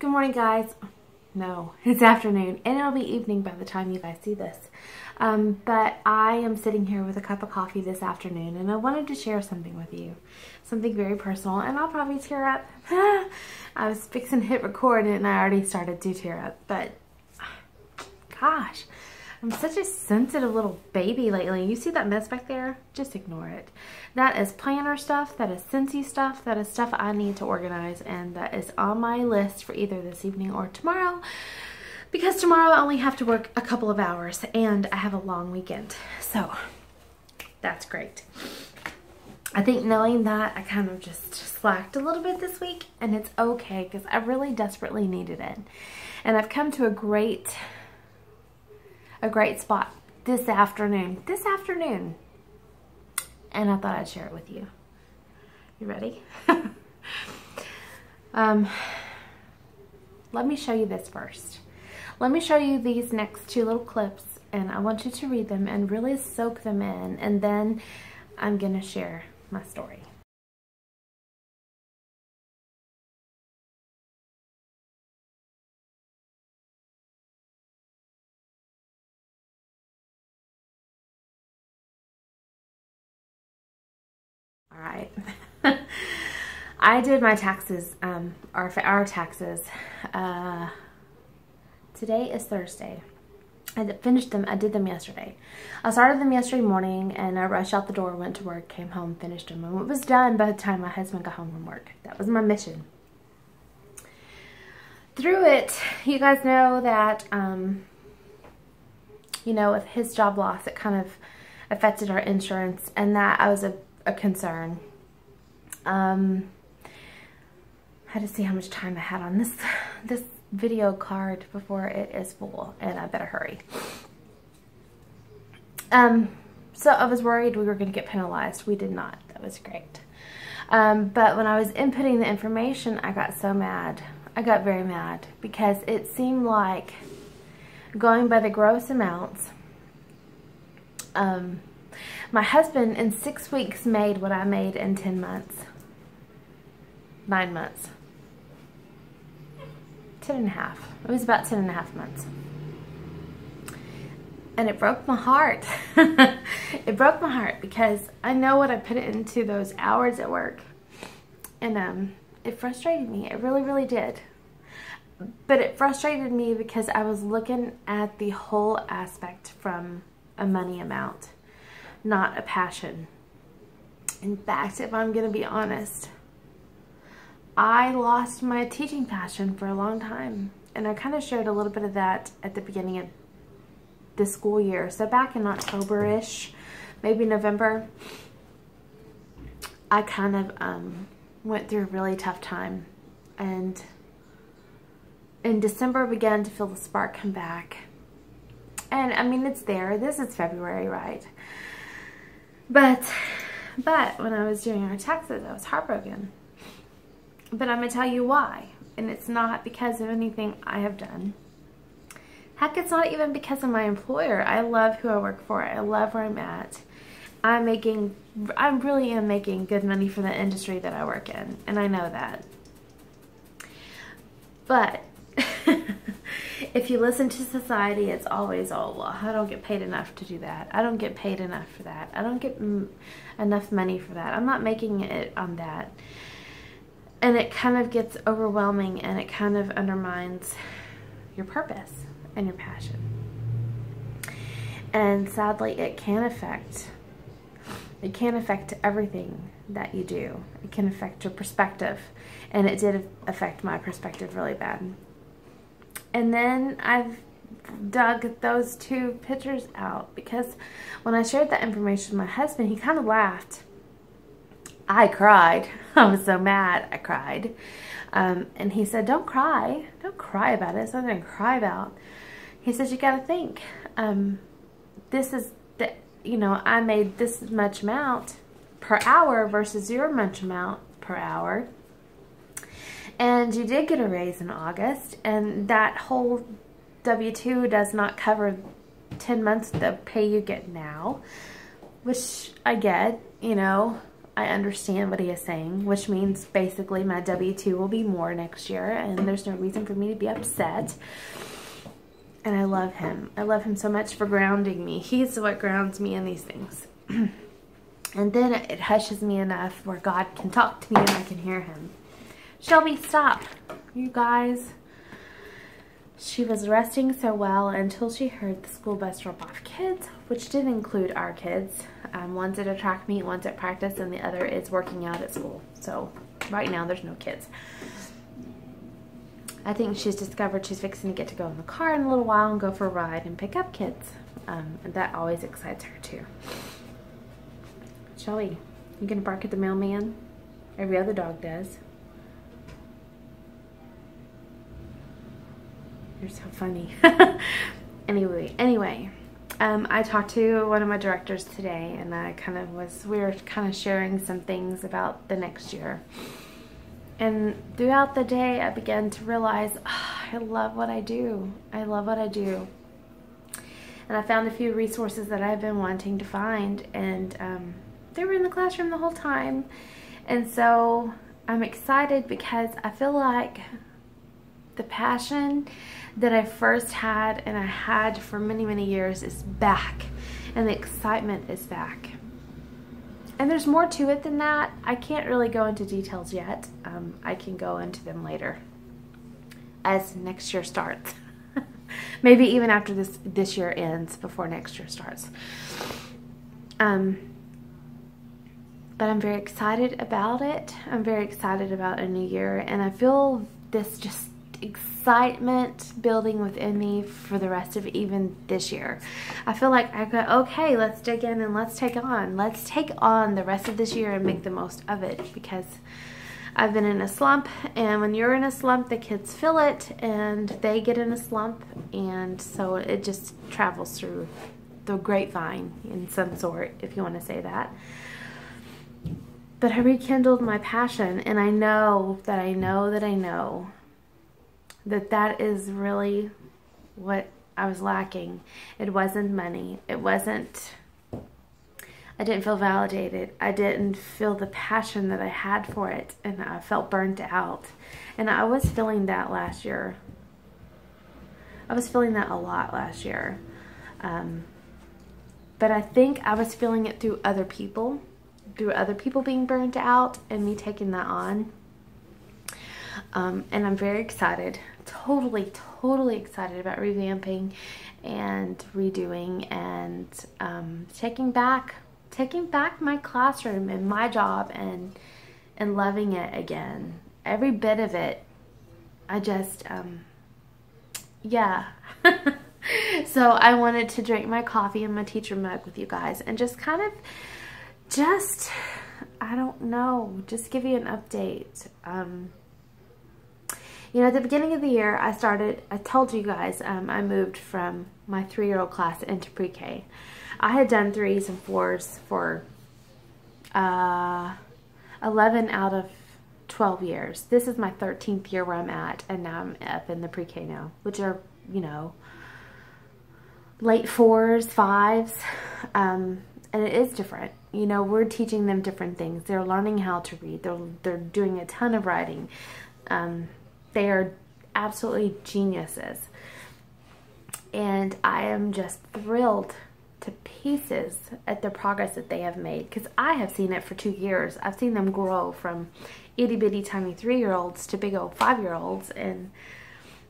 Good morning, guys. No, it's afternoon, and it'll be evening by the time you guys see this. But I am sitting here with a cup of coffee this afternoon, and I wanted to share something with you. Something very personal, and I'll probably tear up. I was fixing to hit record, and I already started to tear up, but gosh, I'm such a sensitive little baby lately. You see that mess back there? Just ignore it. That is planner stuff, that is Scentsy stuff, that is stuff I need to organize, and that is on my list for either this evening or tomorrow, because tomorrow I only have to work a couple of hours and I have a long weekend. So that's great. I think knowing that, I kind of just slacked a little bit this week, and it's okay because I really desperately needed it. And I've come to a great spot this afternoon. And I thought I'd share it with you. You ready? Let me show you this first. Let me show you these next two little clips, and I want you to read them and really soak them in, and then I'm gonna share my story. All right. I did my taxes, our taxes. Today is Thursday. I finished them. I did them yesterday. I started them yesterday morning, and I rushed out the door, went to work, came home, finished them, and it was done by the time my husband got home from work. That was my mission. Through it, you guys know that, you know, with his job loss, it kind of affected our insurance, and that was a concern. I had to see how much time I had on this video card before it is full, and I better hurry. So I was worried we were going to get penalized. We did not. That was great. But when I was inputting the information, I got so mad. I got very mad because it seemed like, going by the gross amounts, my husband in 6 weeks made what I made in 10 months. 9 months. 10 and a half. It was about 10 and a half months. And it broke my heart. It broke my heart because I know what I put into those hours at work. And it frustrated me. It really, really did. But it frustrated me because I was looking at the whole aspect from a money amount, not a passion. In fact, if I'm going to be honest, I lost my teaching passion for a long time. And I kind of shared a little bit of that at the beginning of the school year. So back in October-ish, maybe November, I kind of went through a really tough time. And in December, I began to feel the spark come back. And I mean, it's there. This is February, right? But when I was doing our taxes, I was heartbroken. But I'm going to tell you why. And it's not because of anything I have done. Heck, it's not even because of my employer. I love who I work for. I love where I'm at. I really am making good money for the industry that I work in. And I know that. But if you listen to society, it's always, oh, well, I don't get paid enough to do that. I don't get paid enough for that. I don't get enough money for that. I'm not making it on that. And it kind of gets overwhelming, and it kind of undermines your purpose and your passion. And sadly, it can affect everything that you do. It can affect your perspective. And it did affect my perspective really bad. And then I've dug those two pictures out because when I shared that information with my husband, he kind of laughed. I cried. I was so mad. I cried. And he said, don't cry. Don't cry about it. It's nothing to cry about. He says, you got to think. This is, you know, I made this much amount per hour versus your much amount per hour. And you did get a raise in August. And that whole W-2 does not cover 10 months the pay you get now. Which I get, you know. I understand what he is saying, which means basically my W-2 will be more next year, and there's no reason for me to be upset. And I love him. I love him so much for grounding me. He's what grounds me in these things. And then it hushes me enough where God can talk to me and I can hear him. Shelby, stop. You guys. She was resting so well until she heard the school bus drop off kids, which did include our kids. One's at a track meet, one's at practice, and the other is working out at school. So right now there's no kids. I think she's discovered she's fixing to get to go in the car in a little while and go for a ride and pick up kids. And that always excites her too. Shelby, you gonna bark at the mailman? Every other dog does. You're so funny. Anyway, I talked to one of my directors today, and we were kind of sharing some things about the next year. And throughout the day, I began to realize, I love what I do. I love what I do. And I found a few resources that I've been wanting to find, and they were in the classroom the whole time. And so I'm excited because I feel like the passion that I first had and I had for many, many years is back, and the excitement is back. And there's more to it than that. I can't really go into details yet. I can go into them later as next year starts. Maybe even after this year ends, before next year starts. But I'm very excited about it. I'm very excited about a new year, and I feel this just excitement building within me for the rest of even this year. I feel like I go, okay, let's dig in and let's take on the rest of this year and make the most of it, because I've been in a slump, and when you're in a slump, the kids feel it and they get in a slump, and so it just travels through the grapevine in some sort, if you want to say that. But I rekindled my passion, and I know that is really what I was lacking. It wasn't money. I didn't feel validated. I didn't feel the passion that I had for it, and I felt burnt out. And I was feeling that last year. I was feeling that a lot last year. But I think I was feeling it through other people being burnt out and me taking that on. And I'm very excited, totally excited about revamping and redoing and taking back my classroom and my job and loving it again. Every bit of it. I just, yeah. So I wanted to drink my coffee in my teacher mug with you guys and just I don't know, just give you an update. You know, at the beginning of the year, I told you guys, I moved from my 3-year-old class into pre-K. I had done 3s and 4s for 11 out of 12 years. This is my 13th year where I'm at, and now I'm up in the pre-K now, which are, you know, late 4s, 5s, and it is different. You know, we're teaching them different things. They're learning how to read. They're doing a ton of writing. They are absolutely geniuses. And I am just thrilled to pieces at the progress that they have made, because I have seen it for 2 years. I've seen them grow from itty bitty tiny 3-year-olds to big old 5-year-olds, and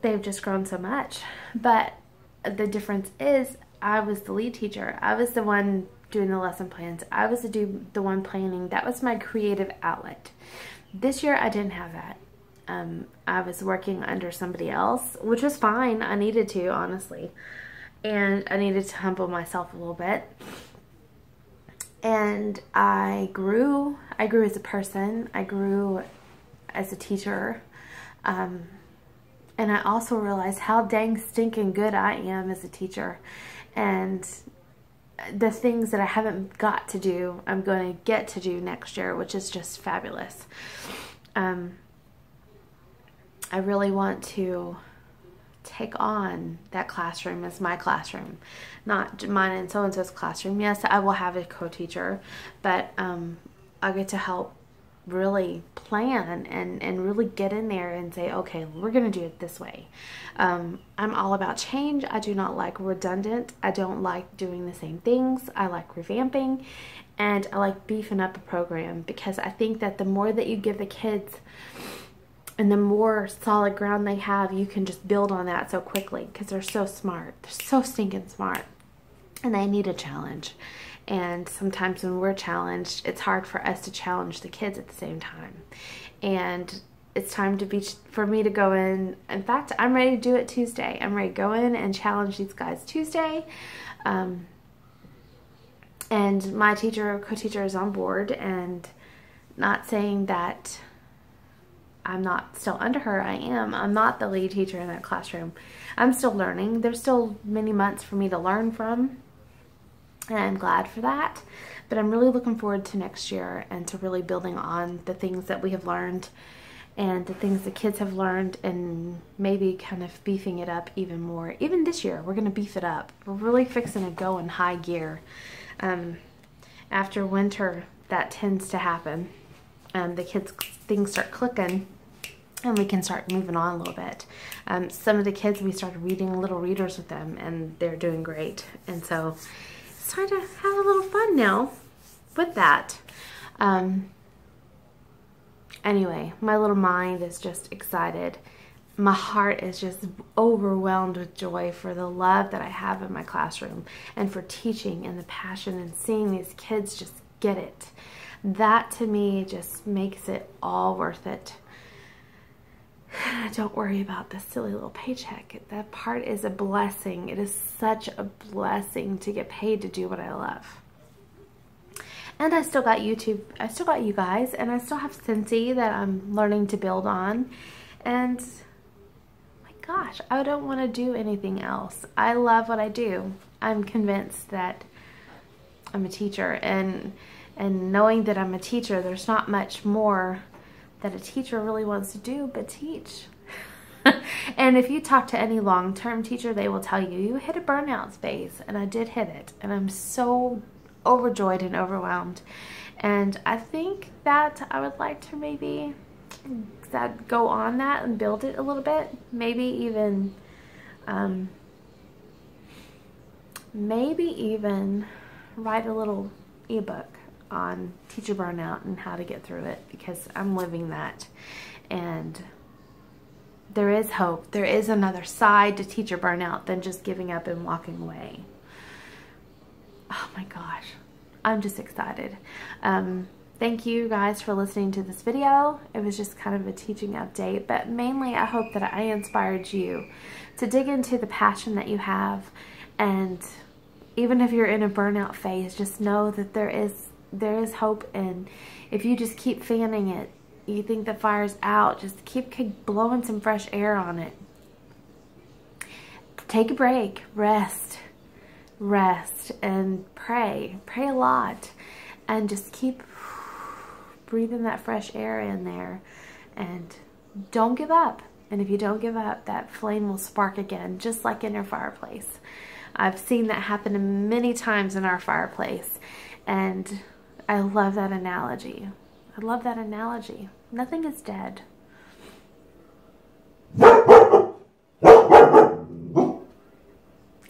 they've just grown so much. But the difference is I was the lead teacher. I was the one doing the lesson plans. I was the one planning. That was my creative outlet. This year I didn't have that. I was working under somebody else, which was fine. I needed to, honestly. And I needed to humble myself a little bit. And I grew. I grew as a person. I grew as a teacher. And I also realized how dang stinking good I am as a teacher. And the things that I haven't got to do, I'm going to get to do next year, which is just fabulous. I really want to take on that classroom as my classroom, not mine and so-and-so's classroom. Yes, I will have a co-teacher, but I get to help really plan and really get in there and say, okay, we're going to do it this way. I'm all about change. I do not like redundant. I don't like doing the same things. I like revamping, and I like beefing up a program, because I think that the more that you give the kids and the more solid ground they have, you can just build on that so quickly, because they're so smart. They're so stinking smart, and they need a challenge. And sometimes when we're challenged, it's hard for us to challenge the kids at the same time. And it's time for me to go in. In fact, I'm ready to do it Tuesday. I'm ready to go in and challenge these guys Tuesday. And my co-teacher is on board, and not saying that I'm not still under her. I am. I'm not the lead teacher in that classroom. I'm still learning. There's still many months for me to learn from, and I'm glad for that. But I'm really looking forward to next year and to really building on the things that we have learned and the things the kids have learned, and maybe kind of beefing it up even more. Even this year, we're going to beef it up. We're really fixing to go in high gear. After winter, that tends to happen. Things start clicking, and we can start moving on a little bit. Some of the kids, we started reading little readers with them, and they're doing great. And so it's time to have a little fun now with that. Anyway, my little mind is just excited. My heart is just overwhelmed with joy for the love that I have in my classroom, and for teaching, and the passion, and seeing these kids just get it. That to me just makes it all worth it. Don't worry about the silly little paycheck. That part is a blessing. It is such a blessing to get paid to do what I love. And I still got YouTube. I still got you guys, and I still have Cincy that I'm learning to build on. And my gosh, I don't want to do anything else. I love what I do. I'm convinced that I'm a teacher, and knowing that I'm a teacher, there's not much more that a teacher really wants to do but teach. And if you talk to any long-term teacher, they will tell you, you hit a burnout phase, and I did hit it, and I'm so overjoyed and overwhelmed. And I think that I would like to maybe go on that and build it a little bit. Maybe even write a little ebook on teacher burnout and how to get through it, because I'm living that. And there is hope. There is another side to teacher burnout than just giving up and walking away. Oh my gosh, I'm just excited. Thank you guys for listening to this video. It was just kind of a teaching update, but mainly I hope that I inspired you to dig into the passion that you have. And even if you're in a burnout phase, just know that there is hope. And if you just keep fanning it, you think the fire's out, just keep blowing some fresh air on it. Take a break, rest, and pray a lot, and just keep breathing that fresh air in there, and don't give up. And if you don't give up, that flame will spark again, just like in your fireplace. I've seen that happen many times in our fireplace, and I love that analogy. I love that analogy. Nothing is dead.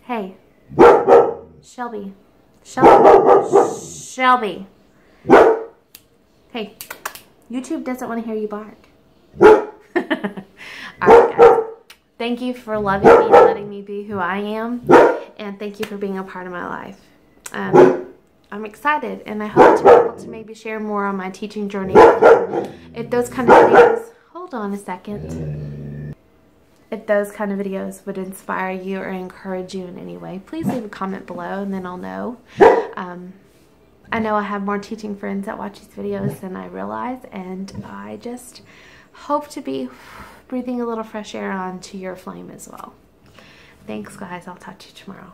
Hey, Shelby. Hey, YouTube doesn't want to hear you bark. Alright guys, thank you for loving me and letting me be who I am, and thank you for being a part of my life. I'm excited, and I hope to be able to maybe share more on my teaching journey with you. If those kind of videos, hold on a second. If those kind of videos would inspire you or encourage you in any way, please leave a comment below, and then I'll know. I know I have more teaching friends that watch these videos than I realize, and I just hope to be breathing a little fresh air onto your flame as well. Thanks guys, I'll talk to you tomorrow.